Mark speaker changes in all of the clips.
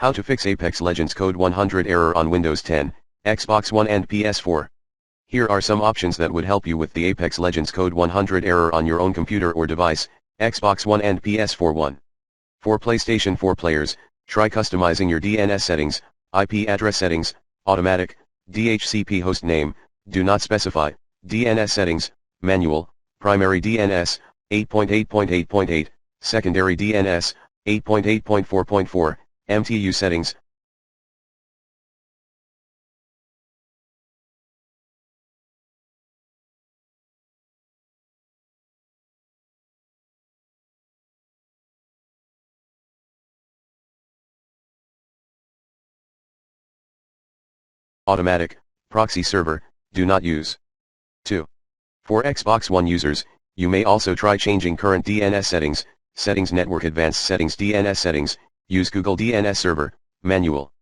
Speaker 1: How to fix Apex Legends Code 100 error on Windows 10, Xbox One and PS4. Here are some options that would help you with the Apex Legends Code 100 error on your own computer or device, Xbox One and PS4. 1. For PlayStation 4 players, try customizing your DNS settings, IP address settings, automatic, DHCP host name, do not specify, DNS settings, manual, primary DNS, 8.8.8.8, secondary DNS, 8.8.4.4, MTU settings. Automatic, proxy server, do not use. 2. For Xbox One users, you may also try changing current DNS settings, settings network advanced settings DNS settings, use Google DNS server, manual.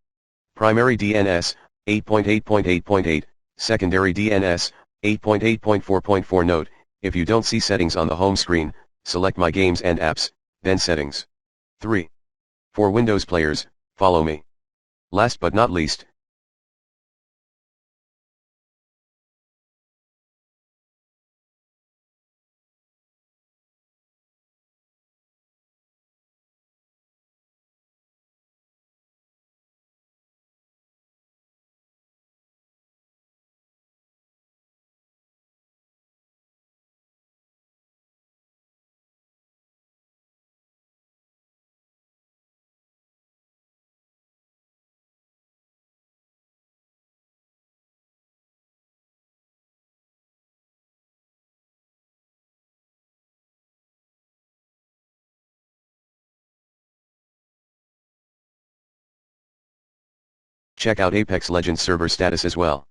Speaker 1: Primary DNS, 8.8.8.8, secondary DNS, 8.8.4.4. Note, if you don't see settings on the home screen, select My Games and Apps, then Settings. 3. For Windows players, follow me. Last but not least, check out Apex Legends server status as well.